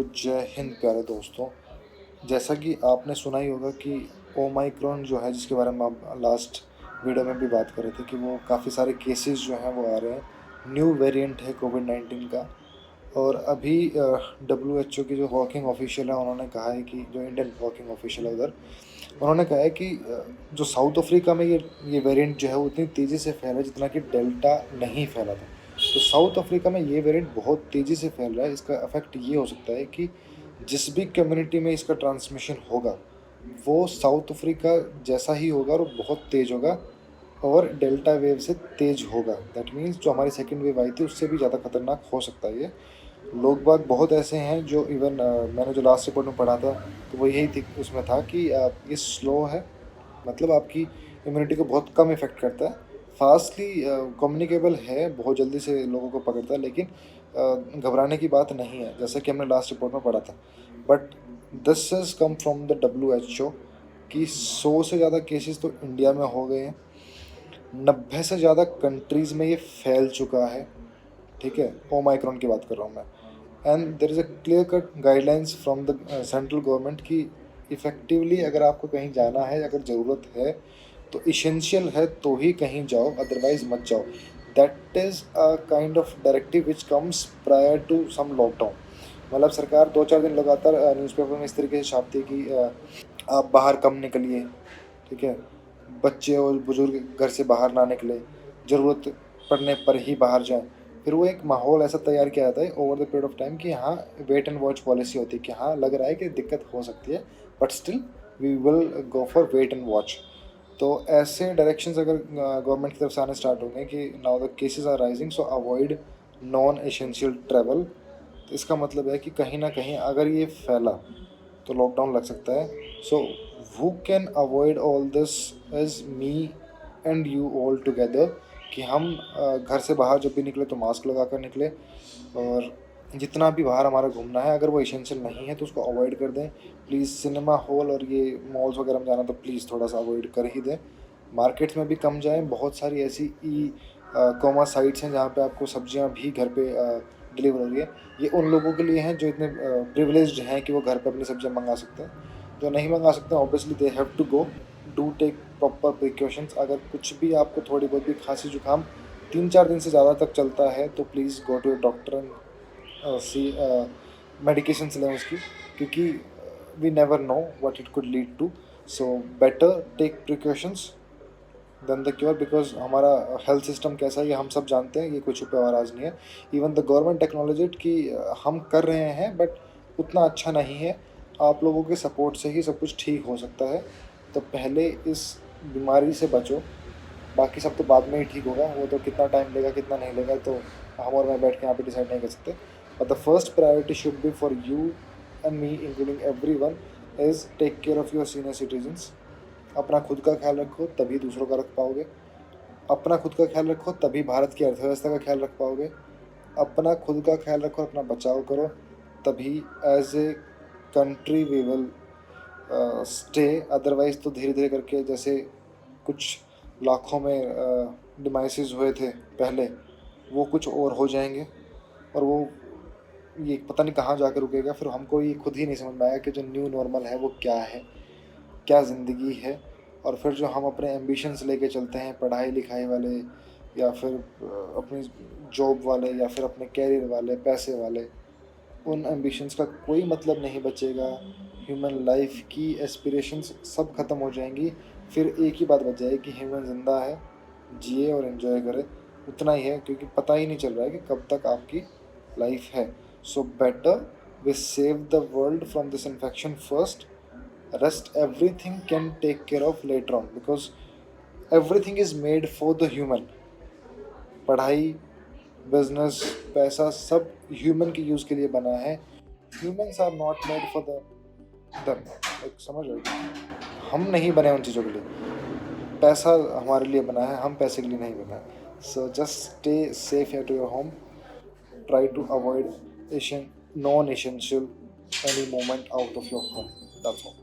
जय हिंद प्यारे दोस्तों। जैसा कि आपने सुना ही होगा कि ओमाइक्रॉन जो है, जिसके बारे में आप लास्ट वीडियो में भी बात कर रहे थे कि वो काफ़ी सारे केसेस जो हैं वो आ रहे हैं, न्यू वेरिएंट है कोविड-19 का। और अभी WHO की जो वर्किंग ऑफिशियल है, उन्होंने कहा है कि जो इंडियन वर्किंग ऑफिशियल है उधर, उन्होंने कहा है कि जो साउथ अफ्रीका में ये वेरिएंट जो है वो इतनी तेज़ी से फैला जितना कि डेल्टा नहीं फैला था। तो साउथ अफ्रीका में ये वेरिएंट बहुत तेज़ी से फैल रहा है। इसका इफेक्ट ये हो सकता है कि जिस भी कम्युनिटी में इसका ट्रांसमिशन होगा वो साउथ अफ्रीका जैसा ही होगा और बहुत तेज़ होगा और डेल्टा वेव से तेज़ होगा। दैट मीन्स जो हमारी सेकेंड वेव आई थी उससे भी ज़्यादा खतरनाक हो सकता है ये। लोग बाग बहुत ऐसे हैं जो इवन मैंने जो लास्ट रिपोर्ट में पढ़ा था तो वो यही थी, उसमें था कि ये स्लो है, मतलब आपकी इम्यूनिटी को बहुत कम इफेक्ट करता है। फास्टली कम्युनिकेबल है, बहुत जल्दी से लोगों को पकड़ता है, लेकिन घबराने की बात नहीं है, जैसा कि हमने लास्ट रिपोर्ट में पढ़ा था। But this has come from the WHO कि 100 से ज़्यादा केसेस तो इंडिया में हो गए हैं, 90 से ज़्यादा कंट्रीज़ में ये फैल चुका है। ठीक है, ओमाइक्रॉन की बात कर रहा हूँ मैं। And there is a clear cut guidelines from the central government कि इफ़ेक्टिवली अगर आपको कहीं जाना है, अगर ज़रूरत है तो इसेंशियल है तो ही कहीं जाओ, अदरवाइज मत जाओ। That is a kind of directive which comes prior to some lockdown. मतलब सरकार 2-4 दिन लगातार न्यूज़पेपर में इस तरीके से छापती है कि आप बाहर कम निकलिए, ठीक है, बच्चे और बुजुर्ग घर से बाहर ना निकले, ज़रूरत पड़ने पर ही बाहर जाएं। फिर वो एक माहौल ऐसा तैयार किया जाता है over the period of time कि हाँ, वेट एंड वॉच पॉलिसी होती है कि हाँ, लग रहा है कि दिक्कत हो सकती है, but still we will go for wait and watch. तो ऐसे डायरेक्शंस अगर गवर्नमेंट की तरफ से आने स्टार्ट होंगे कि now the cases are rising so avoid non essential travel, तो इसका मतलब है कि कहीं ना कहीं अगर ये फैला तो लॉकडाउन लग सकता है। So who can avoid all this is me and you all together कि हम घर से बाहर जब भी निकले तो मास्क लगा कर निकले, और जितना भी बाहर हमारा घूमना है अगर वो एसेंशियल नहीं है तो उसको अवॉइड कर दें। प्लीज़ सिनेमा हॉल और ये मॉल्स वगैरह में जाना तो प्लीज़ थोड़ा सा अवॉइड कर ही दें। मार्केट्स में भी कम जाएं। बहुत सारी ऐसी ई कॉमर्स साइट्स हैं जहाँ पे आपको सब्जियाँ भी घर पे डिलीवर हो रही है। ये उन लोगों के लिए हैं जो इतने प्रिविलेज्ड हैं कि वो घर पे अपनी सब्जियाँ मंगा सकते हैं। जो नहीं मंगा सकते हैं obviously they have to go, do take proper precautions. अगर कुछ भी आपको थोड़ी बहुत भी खांसी जुकाम 3-4 दिन से ज़्यादा तक चलता है तो please go to a doctor and see medications लें उसकी, क्योंकि we never know what it could lead to. So better take precautions than the cure, because हमारा हेल्थ सिस्टम कैसा है ये हम सब जानते हैं, ये कोई छुपा हुआ राज नहीं है। इवन द गवर्नमेंट टेक्नोलॉजी कि हम कर रहे हैं बट उतना अच्छा नहीं है। आप लोगों के सपोर्ट से ही सब कुछ ठीक हो सकता है। तो पहले इस बीमारी से बचो, बाकी सब तो बाद में ही ठीक होगा। वो तो कितना टाइम लेगा कितना नहीं लेगा तो हम और मैं बैठ के यहाँ पे डिसाइड नहीं कर सकते। But the first priority should be for you and me including everyone is take care of your senior citizens. अपना खुद का ख्याल रखो तभी दूसरों का रख पाओगे। अपना खुद का ख्याल रखो तभी भारत की अर्थव्यवस्था का ख्याल रख पाओगे। अपना खुद का ख्याल रखो, अपना बचाव करो, तभी as a country we will stay. Otherwise तो धीरे धीरे करके जैसे कुछ लाखों में डिमाइसेस हुए थे पहले, वो कुछ और हो जाएंगे और वो ये पता नहीं कहाँ जाकर रुकेगा। फिर हमको ये खुद ही नहीं समझ में आएगा कि जो न्यू नॉर्मल है वो क्या है, क्या ज़िंदगी है। और फिर जो हम अपने एम्बिशंस लेके चलते हैं, पढ़ाई लिखाई वाले या फिर अपनी जॉब वाले या फिर अपने कैरियर वाले, पैसे वाले, उन एम्बिशंस का कोई मतलब नहीं बचेगा। ह्यूमन लाइफ की एस्पिरेशंस सब ख़त्म हो जाएंगी। फिर एक ही बात बच जाएगी कि ह्यूमन ज़िंदा है, जिए और एंजॉय करे। उतना ही है, क्योंकि पता ही नहीं चल रहा है कि कब तक आपकी लाइफ है। So better we save the world from this infection first, rest everything can take care of later on, because everything is made for the human। पढ़ाई, बिजनेस, पैसा सब ह्यूमन के यूज़ के लिए बना है। Humans are not made for them, एक समझ रहे, हम नहीं बने उन चीज़ों के लिए। पैसा हमारे लिए बना है, हम पैसे के लिए नहीं बना है। So just stay safe at your home, try to avoid non essential any moment out of your home, that's all.